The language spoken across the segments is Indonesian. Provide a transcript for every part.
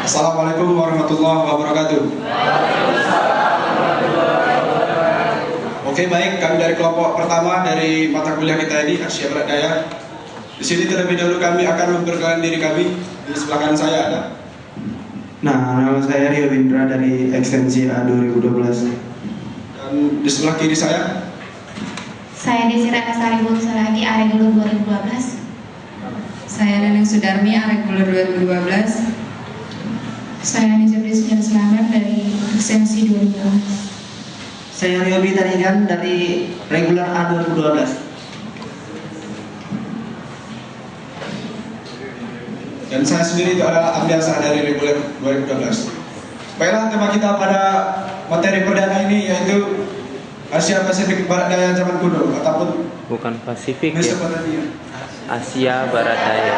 Assalamualaikum warahmatullahi wabarakatuh. Oke, baik, kami dari kelompok pertama dari mata kuliah kita ini, Asia Barat Daya. Di sini terlebih dahulu kami akan memperkenalkan diri kami. Di sebelah kanan saya ada. Nah, nama saya Rio Windra dari ekstensi A 2012. Dan di sebelah kiri saya Desi Ratnasari Bungsalagi, Aregulur 2012. Saya Neneng Sudarmi, Aregulur 2012. Saya Nizam Rizky Selamat dari ekstensi 2012. Saya Rio Bitanigan dari regular A 2012. dan saya sendiri itu adalah Amdiasa dari reguler 2012. Baiklah, tema kita pada materi perdana ini yaitu Asia Pasifik Barat Daya zaman kuno ataupun Bukan Pasifik ya, Mesopotamia. Asia Barat Daya.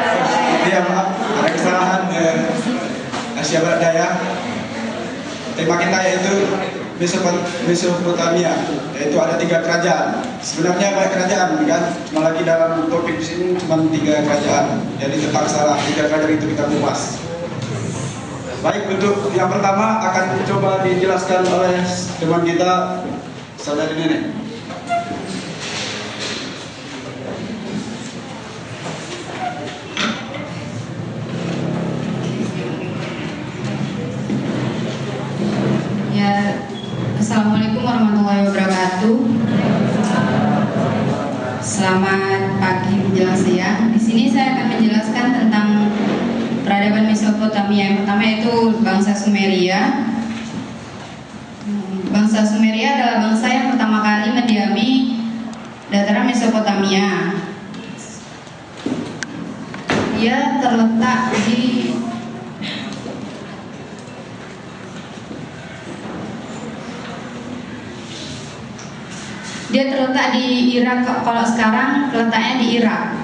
Iya, maaf, ada kesalahan. Asia Barat Daya. Tema kita yaitu Mesopotamia, yaitu ada 3 kerajaan. Sebenarnya banyak kerajaan, kan? Cuma lagi dalam topik di sini cuma 3 kerajaan. Jadi terpaksa 3 kerajaan itu kita kupas. Baik, untuk yang pertama akan coba dijelaskan oleh teman kita, saudari Nenek. Ya, Assalamualaikum warahmatullahi wabarakatuh. Selamat pagi menjelang siang. Di sini saya akan menjelaskan tentang peradaban Mesopotamia. Yang pertama yaitu bangsa Sumeria. Bangsa Sumeria adalah bangsa yang pertama kali mendiami dataran Mesopotamia. Dia terletak di Irak. Kalau sekarang letaknya di Irak.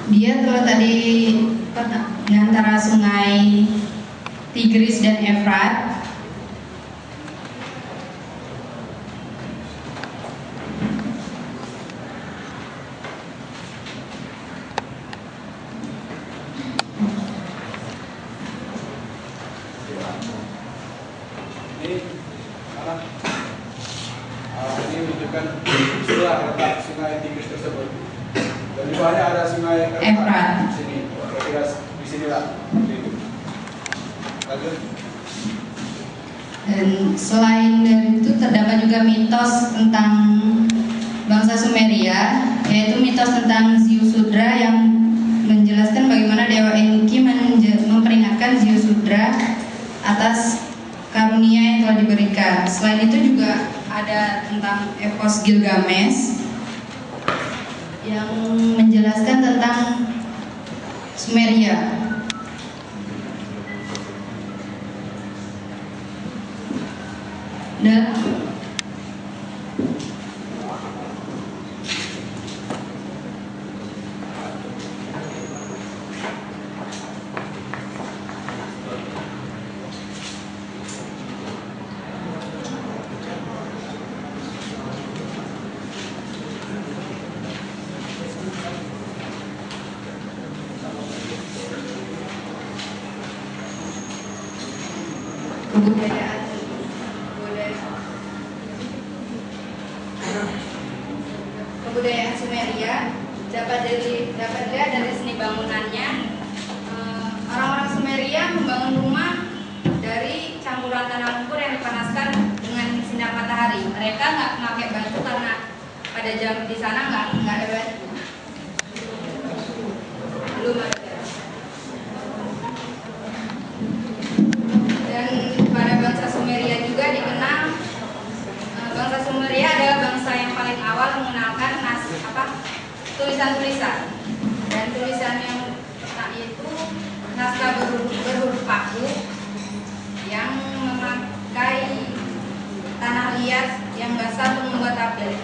Dia terletak di antara sungai Tigris dan Efrat. Ini menunjukkan istilah letak sungai Tigris tersebut. Dan di bawahnya ada sungai Efrat. Di sini, kira-kira di sinilah. Lanjut. Dan selain dari itu terdapat juga mitos tentang bangsa Sumeria, yaitu mitos tentang Ziusudra yang menjelaskan bagaimana Dewa Enki memperingatkan Ziusudra atas karunia yang telah diberikan. Selain itu juga ada tentang epos Gilgamesh yang menjelaskan tentang Sumeria. Dan kebudayaan Sumeria dapat dilihat dari seni bangunannya. Orang-orang Sumeria membangun rumah dari campuran tanah lumpur yang dipanaskan dengan sinar matahari. Mereka nggak memakai batu karena pada jam di sana nggak ada batu. Belum ada. Dan pada bangsa Sumeria juga dikenal, bangsa Sumeria adalah bangsa yang paling awal mengenalkan tulisan-tulisan. Dan tulisan yang itu naskah berhuruf paku yang memakai tanah liat yang basah untuk membuat tabel.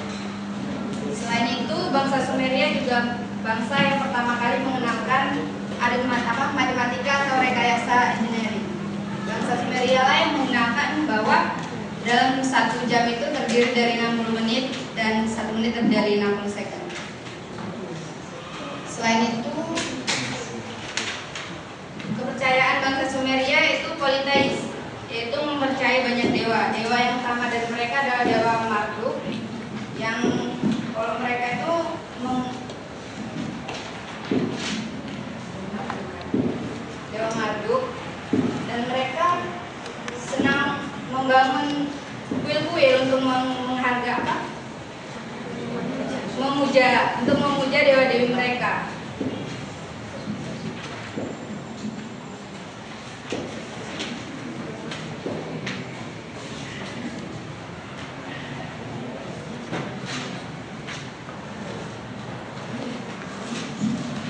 Selain itu, bangsa Sumeria juga bangsa yang pertama kali mengenalkan matematika atau rekayasa engineering. Bangsa Sumeria lah yang mengenalkan bahwa dalam 1 jam itu terdiri dari 60 menit dan 1 menit nanti terjadi 60 second. Selain itu, kepercayaan bangsa Sumeria itu politeis, yaitu mempercayai banyak dewa. Dewa yang utama dari mereka adalah dewa Marduk, yang kalau mereka itu dewa Marduk, dan mereka senang membangun kuil-kuil untuk menghargai memuja dewa-dewi mereka.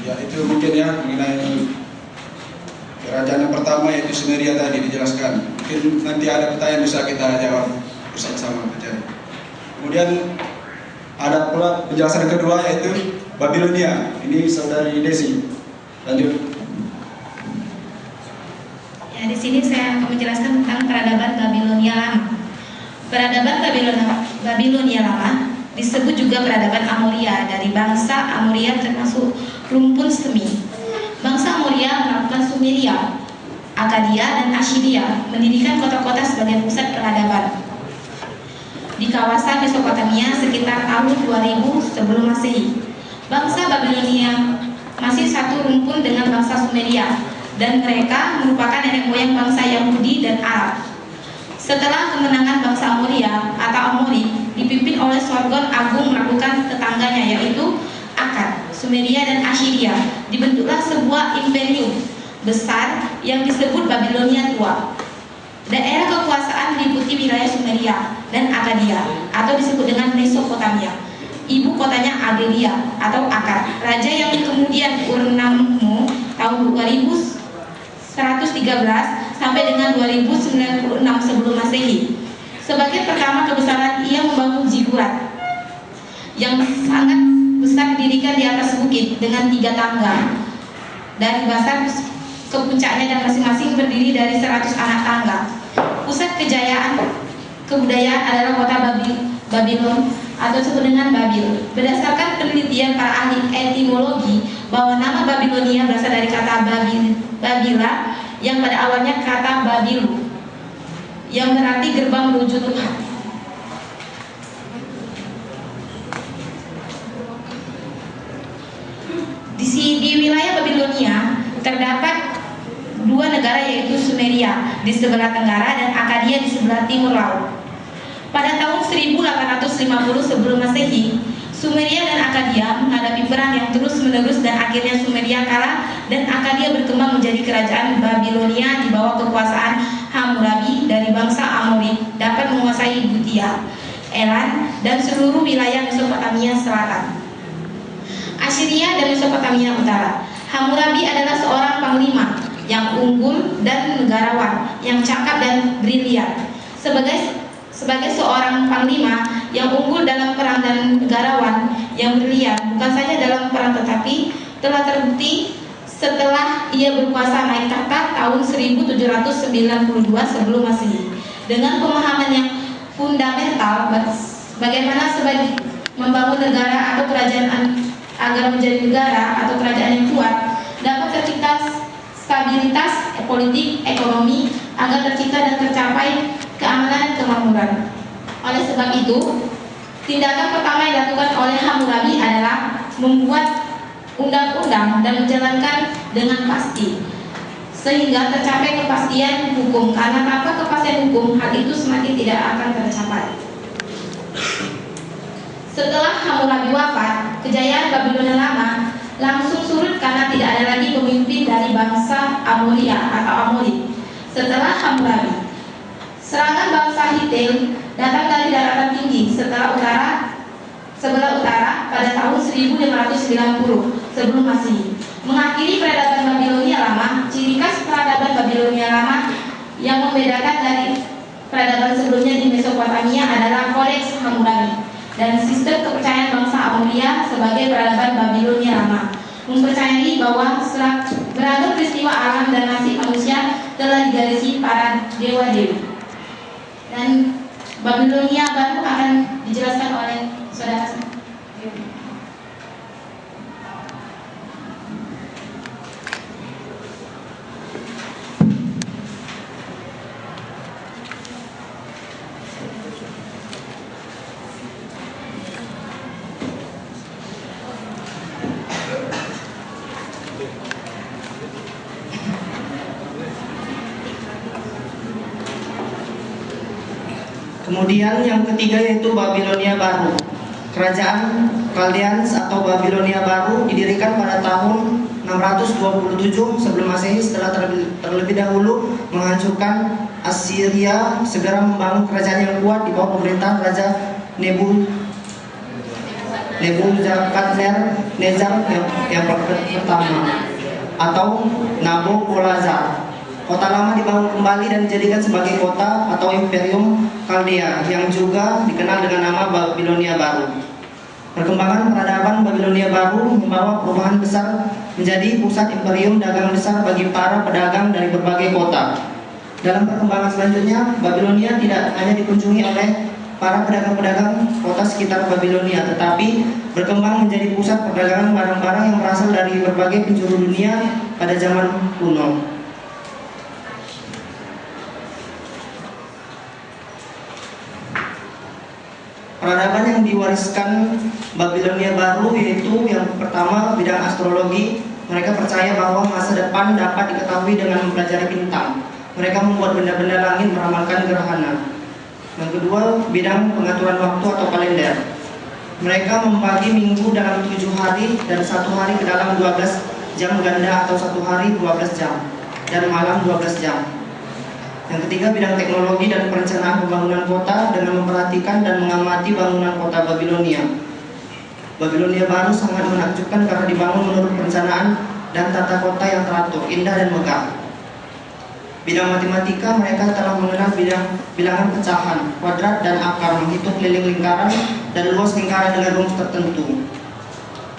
Ya, itu mungkin ya mengenai kerajaan yang pertama yaitu Sumeria tadi dijelaskan. Mungkin nanti ada pertanyaan bisa kita jawab bersama-sama saja. Kemudian ada pula penjelasan kedua yaitu Babilonia. Ini saudari Desi. Lanjut. Ya, di sini saya akan menjelaskan tentang peradaban Babilonia Lama. Peradaban Babilonia Lama disebut juga peradaban Amoria dari bangsa Amoria termasuk rumpun semi. Bangsa Amoria melakukan Sumeria, Akkadia, dan Assyria mendirikan kota-kota sebagai pusat peradaban di kawasan Mesopotamia sekitar tahun 2000 sebelum Masehi. Bangsa Babilonia masih satu rumpun dengan bangsa Sumeria, dan mereka merupakan nenek moyang bangsa Yahudi dan Arab. Setelah kemenangan bangsa Amoria atau Amori dipimpin oleh Sargon Agung melakukan tetangganya yaitu Akkad, Sumeria, dan Assyria, dibentuklah sebuah imperium besar yang disebut Babilonia Tua. Daerah kekuasaan meliputi wilayah Sumeria dan Akkadia atau disebut dengan Mesopotamia. Ibu kotanya Agelia atau Akkad, raja yang kemudian Ur-Nammu tahun 2113 sampai dengan 2096 sebelum Masehi. Sebagai pertama kebesaran, ia membangun zigurat yang sangat besar didirikan di atas bukit dengan 3 tangga dari dasar ke puncaknya, dan masing-masing berdiri dari 100 anak tangga. Pusat kebudayaan adalah kota Babylon atau disebut dengan Babil. Berdasarkan penelitian para ahli etimologi bahwa nama Babilonia berasal dari kata Babila yang pada awalnya kata Babilu yang berarti gerbang menuju Tuhan. Di wilayah Babilonia terdapat 2 negara yaitu Sumeria di sebelah tenggara dan Akkadia di sebelah timur laut. Pada tahun 1850 sebelum Masehi, Sumeria dan Akkadia menghadapi perang yang terus-menerus dan akhirnya Sumeria kalah dan Akkadia berkembang menjadi kerajaan Babilonia di bawah kekuasaan Hammurabi dari bangsa Amori dapat menguasai Butia, Elam, dan seluruh wilayah Mesopotamia selatan, Assyria, dan Mesopotamia utara. Hammurabi adalah seorang panglima yang unggul dan negarawan yang cakap dan brilian. Sebagai seorang panglima yang unggul dalam perang dan negarawan yang brilian, bukan saja dalam perang tetapi telah terbukti setelah ia berkuasa naik tahta tahun 1792 sebelum Masehi. Dengan pemahaman yang fundamental bagaimana sebagai membangun negara atau kerajaan agar menjadi negara atau kerajaan yang kuat, dapat tercipta stabilitas politik, ekonomi, agar tercipta dan tercapai keamanan dan kemakmuran. Oleh sebab itu, tindakan pertama yang dilakukan oleh Hammurabi adalah membuat undang-undang dan menjalankan dengan pasti, sehingga tercapai kepastian hukum. Karena tanpa kepastian hukum, hal itu semakin tidak akan tercapai. Setelah Hammurabi wafat, kejayaan Babilonia Lama langsung surut karena tidak ada lagi pemimpin dari bangsa Amoria atau Amori. Setelah Hammurabi, serangan bangsa Hittite datang dari daratan tinggi sebelah utara pada tahun 1590 sebelum Masehi, mengakhiri peradaban Babilonia Lama. Ciri khas peradaban Babilonia Lama yang membedakan dari peradaban sebelumnya di Mesopotamia adalah Kodeks Hammurabi dan sistem kepercayaan bangsa Amoria sebagai peradaban Babilonia Lama, mempercayai bahwa beragam peristiwa alam dan nasib manusia telah digarisi para dewa-dewi. Dan Babilonia baru akan dijelaskan oleh saudara Kemudian yang ketiga yaitu Babilonia Baru. Kerajaan Chaldeans atau Babilonia Baru didirikan pada tahun 627 sebelum Masehi setelah terlebih dahulu menghancurkan Assyria, segera membangun kerajaan yang kuat di bawah pemerintahan Raja Nebukadnezar yang pertama atau Nabopolassar. Kota lama dibangun kembali dan dijadikan sebagai kota atau Imperium Chaldea yang juga dikenal dengan nama Babilonia Baru. Perkembangan peradaban Babilonia Baru membawa perubahan besar menjadi pusat imperium dagang besar bagi para pedagang dari berbagai kota. Dalam perkembangan selanjutnya, Babilonia tidak hanya dikunjungi oleh para pedagang-pedagang kota sekitar Babilonia, tetapi berkembang menjadi pusat perdagangan barang-barang yang berasal dari berbagai penjuru dunia pada zaman kuno. Peradaban yang diwariskan Babilonia Baru yaitu yang pertama bidang astrologi. Mereka percaya bahwa masa depan dapat diketahui dengan mempelajari bintang. Mereka membuat benda-benda langit meramalkan gerhana. Yang kedua, bidang pengaturan waktu atau kalender. Mereka membagi minggu dalam 7 hari dan 1 hari ke dalam 12 jam ganda atau 1 hari 12 jam dan malam 12 jam. Yang ketiga, bidang teknologi dan perencanaan pembangunan kota dengan memperhatikan dan mengamati bangunan kota Babilonia. Babilonia Baru sangat menakjubkan karena dibangun menurut perencanaan dan tata kota yang teratur, indah dan megah. Bidang matematika, mereka telah mengenal bilangan pecahan, kuadrat dan akar, menghitung keliling lingkaran dan luas lingkaran dengan rumus tertentu.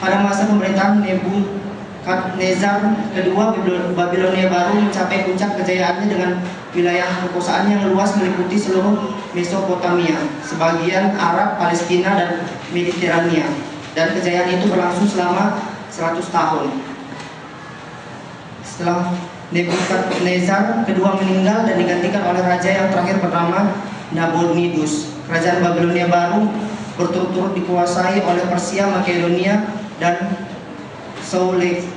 Pada masa pemerintahan Nebukadnezar kedua, Babilonia Baru mencapai puncak kejayaannya dengan wilayah kekuasaan yang luas meliputi seluruh Mesopotamia, sebagian Arab, Palestina, dan Mediterania. Dan kejayaan itu berlangsung selama 100 tahun. Setelah Nebukadnezar kedua meninggal dan digantikan oleh raja yang terakhir bernama Nabonidus, kerajaan Babilonia Baru berturut-turut dikuasai oleh Persia, Makedonia, dan Seleukia.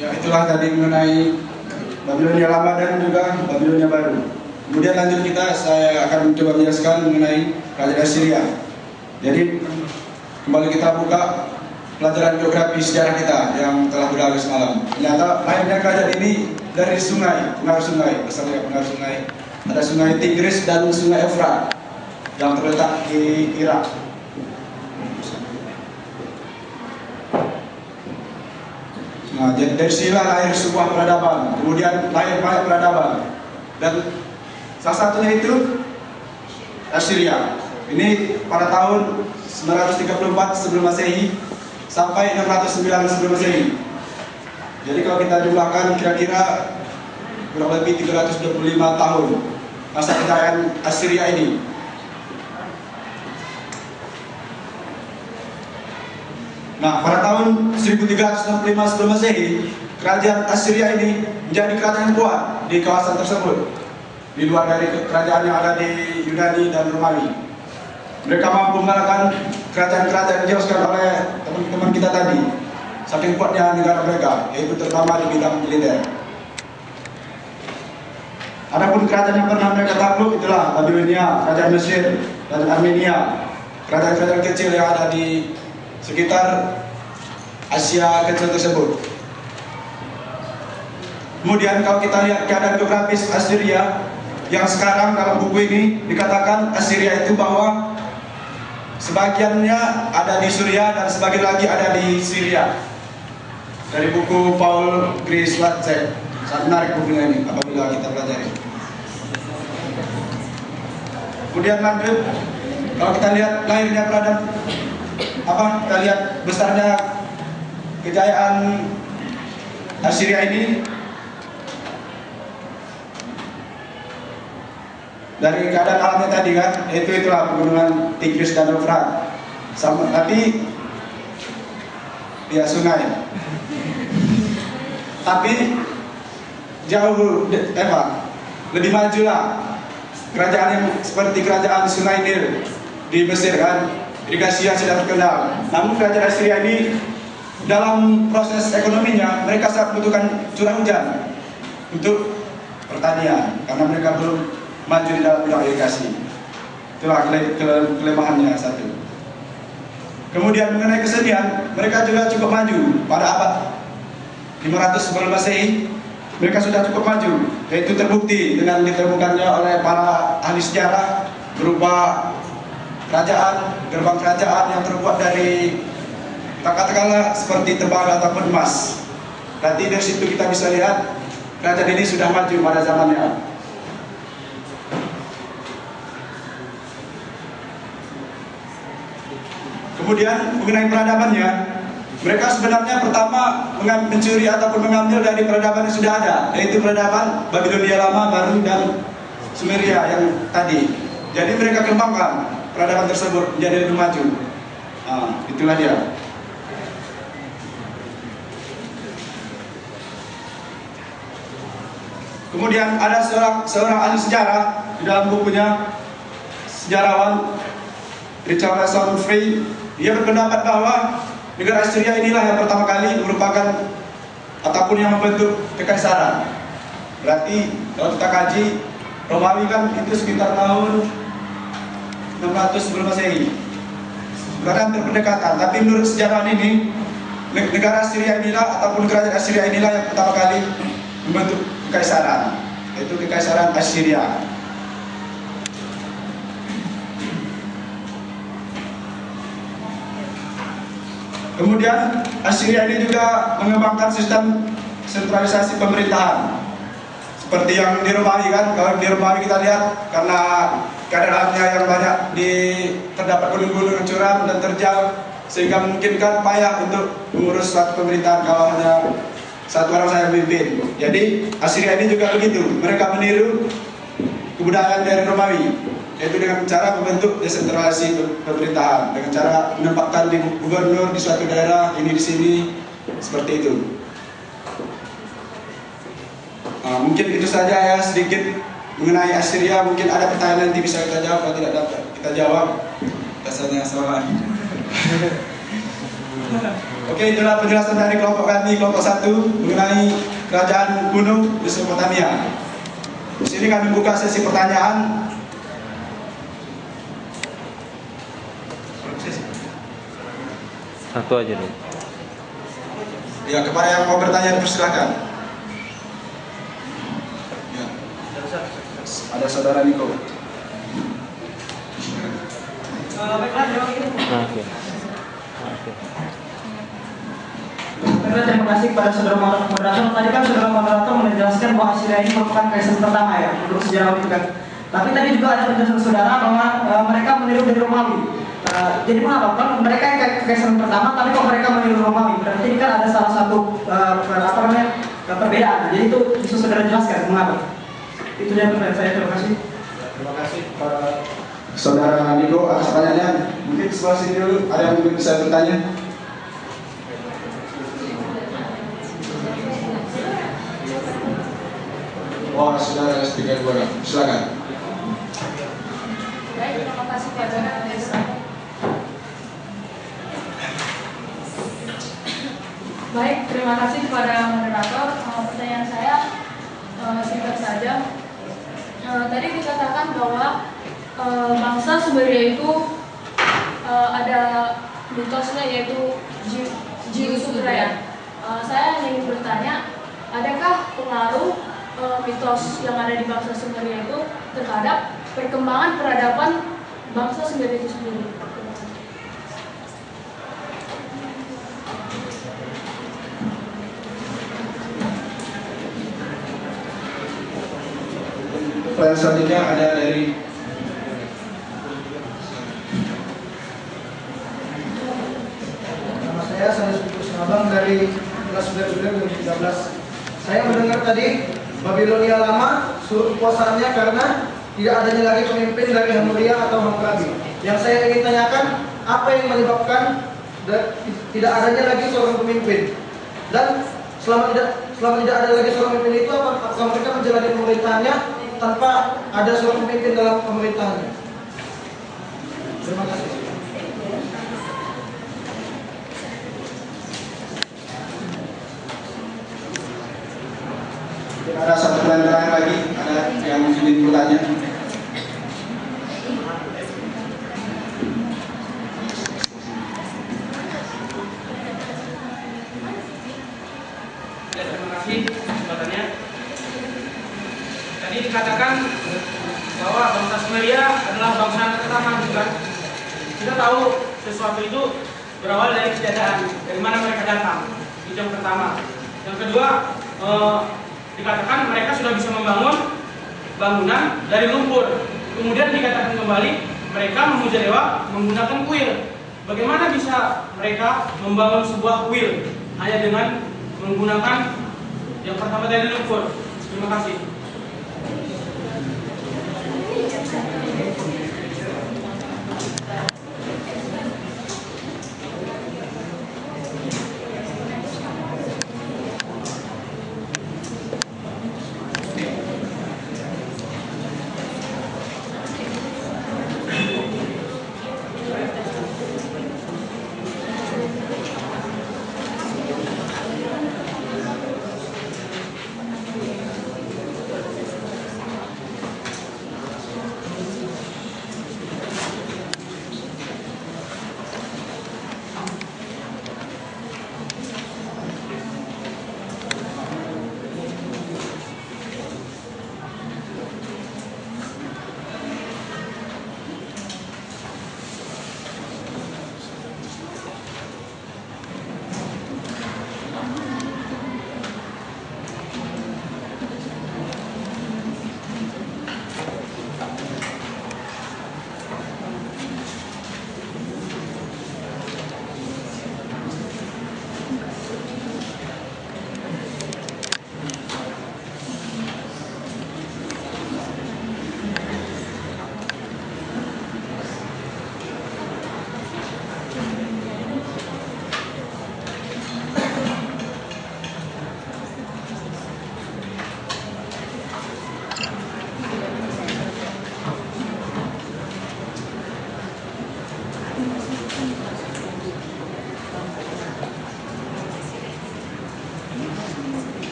Ya, itulah tadi mengenai Babilonia Lama dan juga Babilonia Baru. Kemudian lanjut saya akan mencoba menjelaskan mengenai kerajaan Assyria. Jadi kembali kita buka pelajaran geografi sejarah kita yang telah berlalu semalam. Ternyata lahirnya kerajaan ini dari pengaruh sungai, berasal dari pengaruh sungai. Ada sungai Tigris dan sungai Efrat yang terletak di Irak. Nah, jadi dari sinilah lahir sebuah peradaban, kemudian lahir banyak peradaban, dan salah satunya itu Assyria. Ini pada tahun 934 sebelum Masehi sampai 609 sebelum Masehi. Jadi kalau kita jumlahkan kira-kira kurang lebih 325 tahun masa kejayaan Assyria ini. Nah, pada tahun 1365 sebelum Masehi, kerajaan Assyria ini menjadi kerajaan yang kuat di kawasan tersebut, di luar dari kerajaan yang ada di Yunani dan Romawi. Mereka mampu mengalahkan kerajaan-kerajaan yang dijauhkan oleh teman-teman kita tadi. Saking kuatnya negara mereka, yaitu terutama di bidang militer. Adapun kerajaan yang pernah mereka takluk itulah Babilonia, kerajaan Mesir, kerajaan Armenia, kerajaan-kerajaan kecil yang ada di sekitar Asia kecil tersebut. Kemudian kalau kita lihat keadaan geografis Assyria yang sekarang dalam buku ini dikatakan Assyria itu bahwa sebagiannya ada di Suriah dan sebagian lagi ada di Syria. Dari buku Paul Griswatz, sangat menarik bukunya ini apabila kita pelajari. Kemudian lanjut, kalau kita lihat lahirnya peradaban, kita lihat besarnya kejayaan Assyria ini. dari keadaan alamnya tadi kan, itulah pegunungan Tigris dan Eufrat. Sama tapi ya sungai. Tapi jauh lebih maju lah. Kerajaan yang seperti kerajaan Sungai Nil di Mesir kan, irigasi yang sudah terkenal. Namun kerajaan Assyria ini dalam proses ekonominya mereka sangat membutuhkan curah hujan untuk pertanian karena mereka belum maju di dalam bidang irigasi. Itulah kelemahannya satu. Kemudian mengenai kesenian, mereka juga cukup maju pada abad 500 sebelum Masehi. Mereka sudah cukup maju, yaitu terbukti dengan ditemukannya oleh para ahli sejarah berupa kerajaan, gerbang kerajaan yang terbuat dari katakanlah seperti tembaga ataupun emas. Berarti dari situ kita bisa lihat kerajaan ini sudah maju pada zamannya. Kemudian mengenai peradabannya, mereka sebenarnya pertama mencuri ataupun mengambil dari peradaban yang sudah ada, yaitu peradaban Babilonia Lama, Baru, dan Sumeria yang tadi. Jadi mereka kembangkan peradaban tersebut menjadi lebih maju. Nah, itulah dia. Kemudian ada seorang ahli sejarah di dalam bukunya, sejarawan Richard Frey. Dia berpendapat bahwa negara Assyria inilah yang pertama kali merupakan ataupun yang membentuk kekaisaran. Berarti kalau kita kaji, Romawi kan itu sekitar tahun 600 sebelum Masehi. Berarti hampir berdekatan. Tapi menurut sejarawan ini, negara Assyria inilah ataupun kerajaan Assyria inilah yang pertama kali membentuk kekaisaran, yaitu kekaisaran Assyria. Kemudian Assyria ini juga mengembangkan sistem sentralisasi pemerintahan seperti yang di Romawi kan. Kalau di Romawi kita lihat karena keadaannya yang banyak terdapat gunung-gunung yang curam dan terjal sehingga memungkinkan payah untuk mengurus suatu pemerintahan kalau hanya satu orang saja memimpin. Jadi Assyria ini juga begitu. Mereka meniru kebudayaan dari Romawi, yaitu dengan cara membentuk desentralisasi pemerintahan, dengan cara menempatkan di gubernur di suatu daerah, ini di sini, seperti itu. Nah, mungkin itu saja ya sedikit mengenai Assyria. Mungkin ada pertanyaan nanti bisa kita jawab, kalau tidak dapat kita jawab. Rasanya salah. Oke, itulah penjelasan dari kelompok kami, kelompok 1 mengenai kerajaan kuno Mesopotamia. Di sini kami buka sesi pertanyaan. Satu aja dulu. Ya, kepada yang mau bertanya persilakan. Ya. Ada saudara Niko. Oke. Terima kasih kepada saudara moderator. Tadi kan saudara moderator menjelaskan bahwa Assyria ini merupakan kekaisaran pertama ya untuk sejarah juga. Tapi tadi juga ada penjelasan saudara bahwa mereka meniru dari Romawi. Jadi mengapa kan mereka yang kekaisaran pertama, tapi kok mereka meniru Romawi? Berarti ini kan ada salah satu perbedaan. Jadi itu bisa saudara jelaskan mengapa? Itu dia pertanyaan saya. Terima kasih. Terima kasih kepada saudara Niko atas pertanyaannya. Mungkin sebelah sini dulu ada yang mungkin bisa bertanya. Oh, saudara S3 Gora, silakan. Baik, terima kasih pada Baik, terima kasih kepada moderator. Pertanyaan saya singkat saja. Tadi dikatakan bahwa bangsa Sumeria itu ada mitosnya yaitu Jiusudra ya. Saya ingin bertanya, adakah pengaruh mitos yang ada di bangsa Sumeria itu terhadap perkembangan peradaban bangsa Sumeria itu sendiri? Pertanyaan selanjutnya ada dari Nama saya Sanus Abang dari kelas 2013. Saya mendengar tadi Babilonia Lama suruh kekuasaannya karena tidak adanya lagi pemimpin dari Yang Mulia atau Hammurabi. Yang saya ingin tanyakan, apa yang menyebabkan tidak adanya lagi seorang pemimpin? Dan selama tidak ada lagi seorang pemimpin itu, apakah mereka menjalani pemerintahannya tanpa ada seorang pemimpin dalam pemerintahannya? Terima kasih. Ada satu pertanyaan lagi, ada yang ingin bertanya? Terima kasih kesempatannya. Tadi dikatakan bahwa bangsa Sumeria adalah bangsa pertama, bukan? Kita tahu sesuatu itu berawal dari kejadian, dari mana mereka datang. Itu yang pertama. Yang kedua, dikatakan mereka sudah bisa membangun bangunan dari lumpur. Kemudian dikatakan kembali mereka memuja dewa menggunakan kuil. Bagaimana bisa mereka membangun sebuah kuil hanya dengan menggunakan yang pertama dari lumpur? Terima kasih.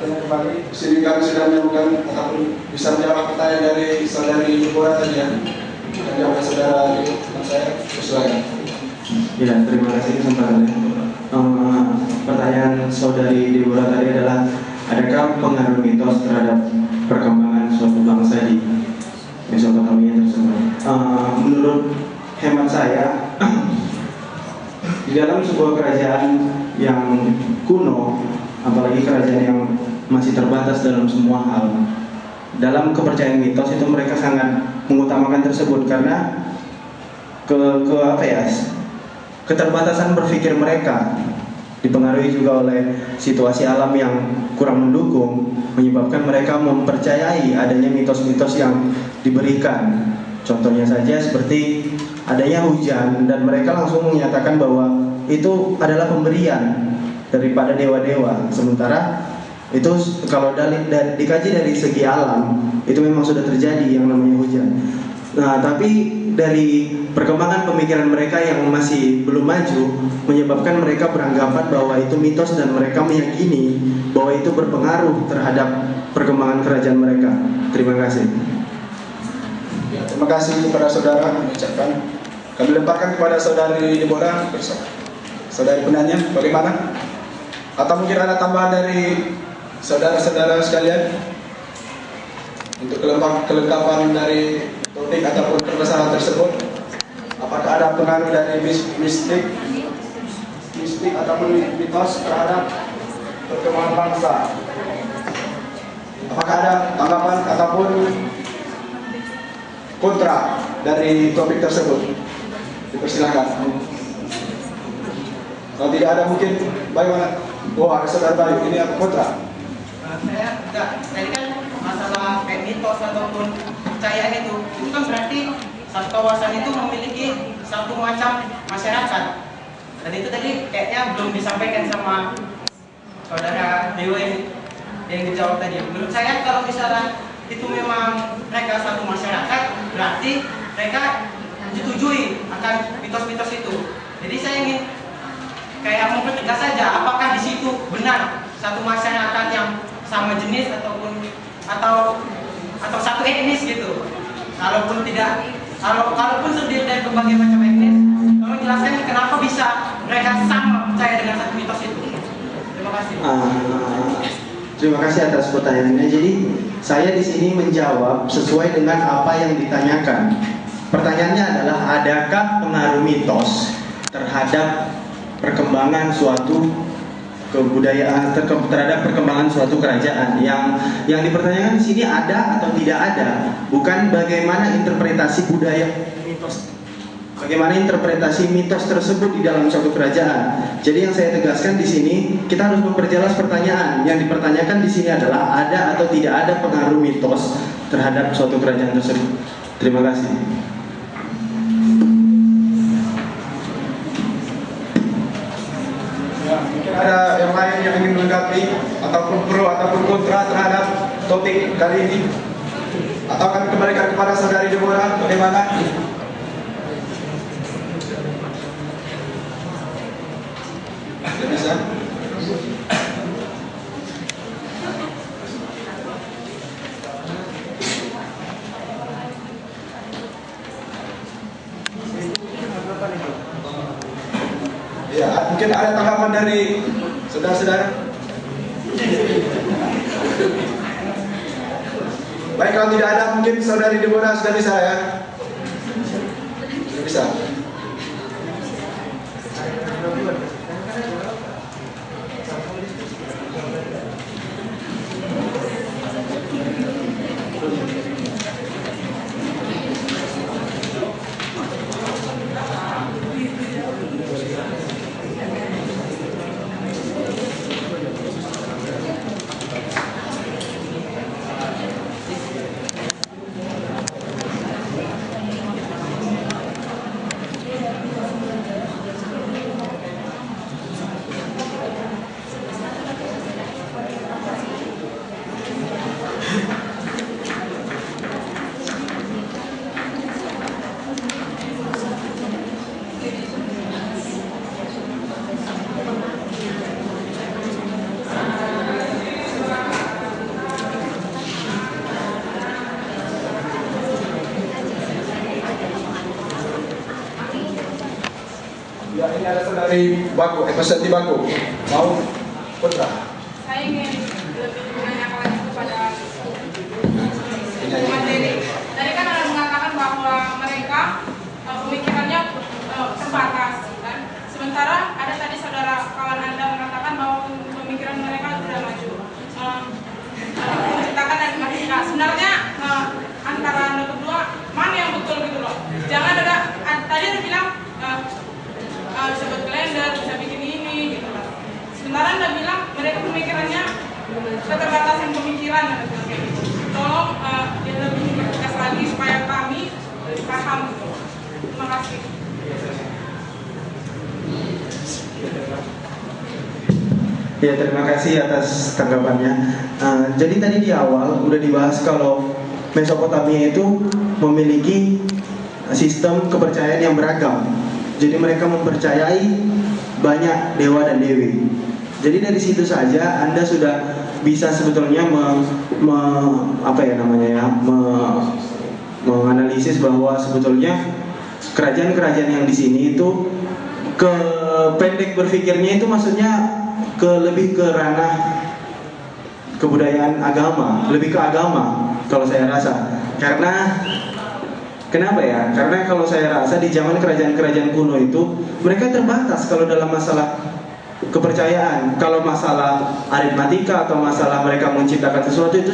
Kembali, di sini kami sudah menemukan ataupun bisa menjawab pertanyaan dari saudari Deborah tadi ya. Dan jawab saudara di teman saya, sesuai. Ya, terima kasih kesempatannya. Pertanyaan saudari Deborah tadi adalah, adakah pengaruh mitos terhadap perkembangan suatu bangsa di Mesopotamia tersebut? Menurut hemat saya, di dalam sebuah kerajaan yang kuno, apalagi kerajaan yang masih terbatas dalam semua hal, dalam kepercayaan mitos itu mereka sangat mengutamakan tersebut karena keterbatasan berpikir mereka dipengaruhi juga oleh situasi alam yang kurang mendukung, menyebabkan mereka mempercayai adanya mitos-mitos yang diberikan. Contohnya saja seperti adanya hujan, dan mereka langsung menyatakan bahwa itu adalah pemberian daripada dewa-dewa. Sementara itu kalau dikaji dari segi alam, itu memang sudah terjadi yang namanya hujan. Nah, tapi dari perkembangan pemikiran mereka yang masih belum maju, menyebabkan mereka beranggapan bahwa itu mitos, dan mereka meyakini bahwa itu berpengaruh terhadap perkembangan kerajaan mereka. Terima kasih. Ya, terima kasih kepada saudara mengucapkan. Kami lemparkan kepada saudari Deborah bersama saudari penanya, bagaimana? Atau mungkin ada tambahan dari saudara-saudara sekalian untuk kelengkapan dari topik ataupun permasalahan tersebut? Apakah ada pengaruh dari mistik ataupun mitos terhadap perkembangan bangsa? Apakah ada tanggapan ataupun kontra dari topik tersebut? Dipersilahkan. Kalau tidak ada, mungkin bagaimana? Oh, ada saudara Bayu, ini apa kontra? Saya tadi kan masalah kayak mitos ataupun kepercayaan itu kan berarti satu kawasan itu memiliki satu macam masyarakat. Dan itu tadi kayaknya belum disampaikan sama saudara Dewa yang dijawab tadi. Menurut saya kalau misalnya itu memang mereka satu masyarakat, berarti mereka disetujui akan mitos-mitos itu. Jadi saya ingin kayak mempertegas saja, apakah di situ benar satu masyarakat yang sama jenis atau satu etnis gitu. Kalaupun tidak, kalaupun terdiri dari berbagai macam etnis, tolong jelaskan kenapa bisa mereka sama percaya dengan satu mitos itu. Terima kasih. Terima kasih atas pertanyaannya. Jadi saya di sini menjawab sesuai dengan apa yang ditanyakan. Pertanyaannya adalah, adakah pengaruh mitos terhadap perkembangan suatu kebudayaan, terhadap perkembangan suatu kerajaan? Yang dipertanyakan di sini ada atau tidak ada, bukan bagaimana interpretasi budaya mitos. Bagaimana interpretasi mitos tersebut di dalam suatu kerajaan. Jadi yang saya tegaskan di sini, kita harus memperjelas pertanyaan. Yang dipertanyakan di sini adalah ada atau tidak ada pengaruh mitos terhadap suatu kerajaan tersebut. Terima kasih. Ya, mungkin ada yang lain yang ingin menanggapi ataupun pro ataupun kontra terhadap topik kali ini, atau akan kembalikan kepada saudari Deborah, bagaimana? Bisa. Ya, mungkin ada tanggapan dari saudara-saudara. Baik, kalau tidak ada, mungkin saudari Deborah sudah bisa ya. Sudah bisa. Ya, ini ada saudari Baku, peserta Baku. Mau kontra? Saya ingin lebih menanyakan lagi kepada materi. Tadi kan Anda mengatakan bahwa mereka pemikirannya terbatas, kan? Sementara ada tadi saudara kawan Anda mengatakan bahwa pemikiran mereka sudah maju, menciptakan dan mereka. Sebenarnya antara Anda berdua mana yang betul gitu loh? Jangan ada tadi Anda bilang bisa buat blender, bisa bikin ini gitu loh. Sementara Anda bilang mereka pemikirannya keterbatasan pemikiran dan sebagainya. Tolong dia lebih tegas lagi supaya kami paham gitu. Terima kasih. Ya, terima kasih atas tanggapannya. Jadi tadi di awal udah dibahas kalau Mesopotamia itu memiliki sistem kepercayaan yang beragam. Jadi mereka mempercayai banyak dewa dan dewi. Jadi dari situ saja Anda sudah bisa sebetulnya menganalisis bahwa sebetulnya kerajaan-kerajaan yang di sini itu pendek berpikirnya itu maksudnya lebih ke ranah kebudayaan agama, lebih ke agama kalau saya rasa. Kenapa ya? Karena kalau saya rasa di zaman kerajaan-kerajaan kuno itu mereka terbatas kalau dalam masalah kepercayaan. Kalau masalah aritmatika atau masalah mereka menciptakan sesuatu itu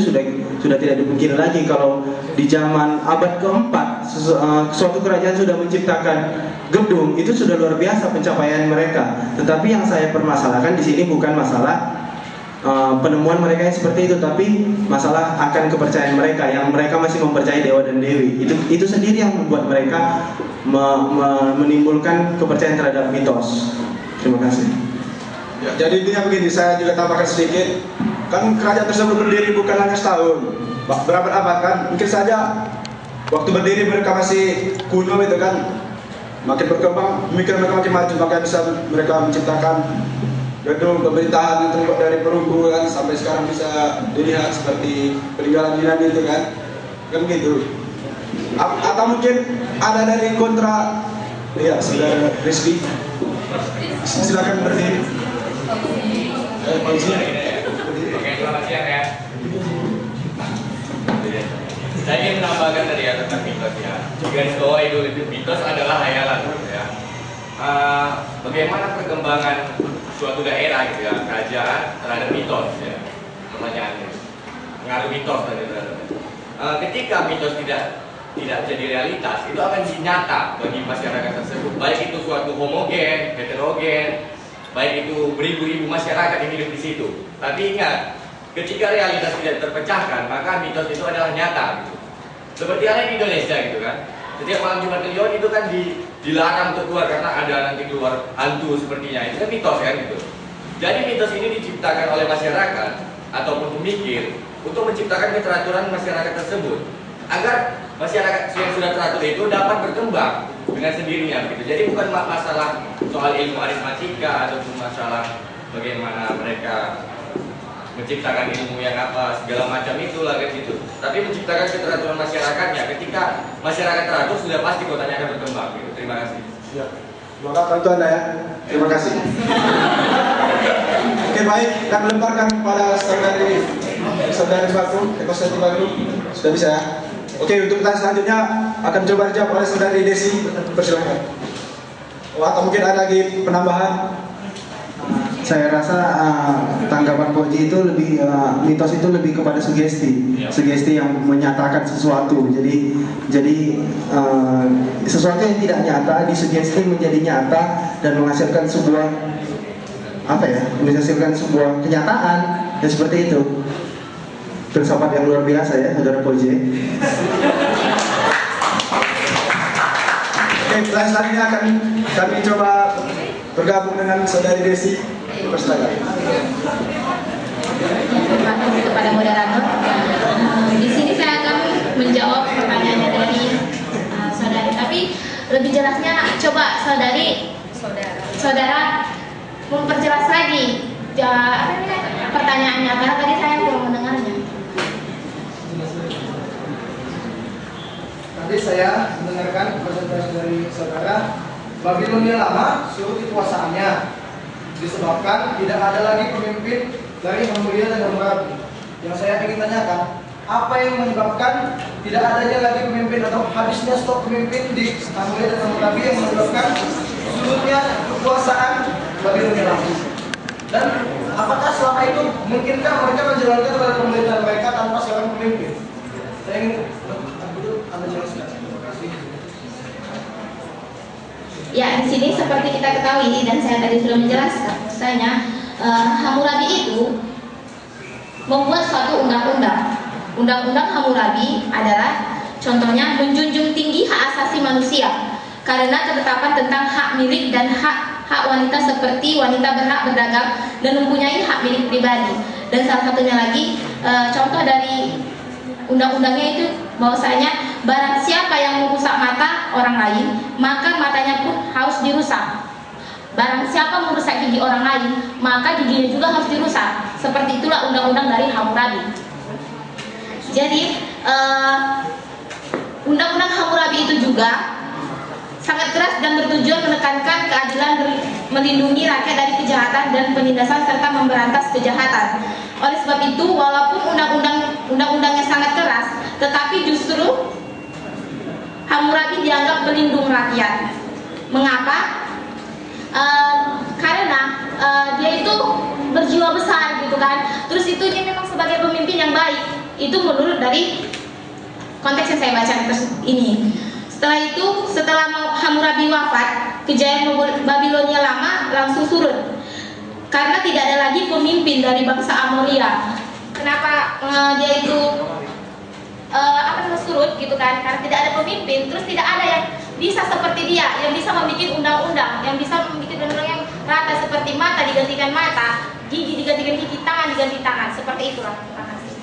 sudah tidak dipikir lagi. Kalau di zaman abad keempat suatu kerajaan sudah menciptakan gedung, itu sudah luar biasa pencapaian mereka. Tetapi yang saya permasalahkan di sini bukan masalah penemuan mereka yang seperti itu, tapi masalah akan kepercayaan mereka yang mereka masih mempercayai dewa dan dewi. Itu sendiri yang membuat mereka menimbulkan kepercayaan terhadap mitos. Terima kasih. Ya, jadi intinya begini, saya juga tambahkan sedikit. Kan kerajaan tersebut berdiri bukan hanya setahun, berapa abad kan? Mungkin saja waktu berdiri mereka masih kuno itu kan. Makin berkembang, pemikiran mereka makin maju, maka bisa mereka menciptakan gedung pemerintahan yang terbuat dari perunggu kan, sampai sekarang bisa dilihat seperti peninggalan Yunani itu kan begitu. Atau mungkin ada dari kontra, ya saudara Rizky, silakan berdiri. Oke, selamat siang ya. Saya ingin menambahkan tadi ya tentang mitos ya. Garis bawah itu mitos adalah hayalan ya. Bagaimana perkembangan suatu daerah gitu ya, kerajaan terhadap mitos ya. Pertanyaannya, pengaruh mitos tadi terhadap. Ketika mitos tidak jadi realitas, itu akan jadi nyata bagi masyarakat tersebut. Baik itu suatu homogen, heterogen, baik itu beribu-ribu masyarakat yang hidup di situ. Tapi ingat, ketika realitas tidak terpecahkan, maka mitos itu adalah nyata gitu. Seperti halnya di Indonesia gitu kan. Setiap malam Jumat Kliwon itu kan dilarang untuk keluar karena ada nanti keluar hantu sepertinya. Itu kan mitos kan gitu. Jadi mitos ini diciptakan oleh masyarakat ataupun pemikir untuk menciptakan keteraturan masyarakat tersebut agar masyarakat yang sudah teratur itu dapat berkembang dengan sendirinya begitu. Jadi bukan masalah soal ilmu aritmatika ataupun masalah bagaimana mereka menciptakan ilmu yang apa segala macam itu lah kan gitu. Tapi menciptakan keteraturan masyarakatnya. Ketika masyarakat teratur sudah pasti kotanya akan berkembang gitu. Terima kasih. Ya. Semoga bantu Anda ya. Terima kasih. Oke, baik, kita melemparkan kepada saudari Baku, Ekosenti Baku. Sudah bisa ya? Oke, untuk pertanyaan selanjutnya akan coba dijawab oleh saudari Desi. Persilakan. Atau mungkin ada lagi penambahan? Saya rasa tanggapan Koji itu lebih mitos itu lebih kepada sugesti, sugesti yang menyatakan sesuatu. Jadi sesuatu yang tidak nyata disugesti menjadi nyata dan menghasilkan sebuah menghasilkan sebuah kenyataan dan seperti itu. Filsafat yang luar biasa ya, saudara Koji. Oke, selanjutnya akan kami coba bergabung dengan saudari Desi. Persilakan. Terima kasih kepada moderator. Di sini saya akan menjawab pertanyaannya dari saudari. Tapi lebih jelasnya, coba saudara memperjelas lagi pertanyaannya karena tadi saya belum mendengarnya. Tadi saya mendengarkan presentasi dari saudara. Babilonia lama surut kekuasaannya disebabkan tidak ada lagi pemimpin dari Hammurabi dan Hammurabi. Yang saya ingin tanyakan, apa yang menyebabkan tidak adanya lagi pemimpin atau habisnya stok pemimpin di Hammurabi dan Hammurabi yang menyebabkan surutnya kekuasaan Babilonia lama? Dan apakah selama itu mungkinkah mereka menjalankan pada pemerintahan mereka tanpa seorang pemimpin? Saya ingin Anda jelaskan. Terima kasih. Ya, di sini seperti kita ketahui dan saya tadi sudah menjelaskan, Hammurabi itu membuat suatu undang-undang. Undang-undang Hammurabi adalah contohnya menjunjung tinggi hak asasi manusia karena ketetapan tentang hak milik dan hak wanita seperti wanita berhak berdagang dan mempunyai hak milik pribadi. Dan salah satunya lagi contoh dari undang-undangnya itu bahwasanya barang siapa yang merusak mata orang lain maka matanya pun harus dirusak. Barang siapa merusak gigi orang lain maka giginya juga harus dirusak. Seperti itulah undang-undang dari Hammurabi. Jadi undang-undang Hammurabi itu juga sangat keras dan bertujuan menekankan keadilan, melindungi rakyat dari kejahatan dan penindasan serta memberantas kejahatan. Oleh sebab itu, walaupun undang-undangnya sangat keras, tetapi justru Hammurabi dianggap pelindung rakyat. Mengapa? Karena dia itu berjiwa besar gitu kan. Terus itu dia memang sebagai pemimpin yang baik. Itu menurut dari konteks yang saya baca ini. Setelah itu, setelah Hammurabi wafat, kejayaan Babilonia lama langsung surut. karena tidak ada lagi pemimpin dari bangsa Amoria. Kenapa dia itu surut gitu kan? Karena tidak ada pemimpin, terus tidak ada yang bisa seperti dia, yang bisa membuat undang-undang, yang bisa membuat undang-undang yang rata, seperti mata digantikan mata, gigi digantikan gigi, tangan diganti tangan, seperti itulah. Terima kasih.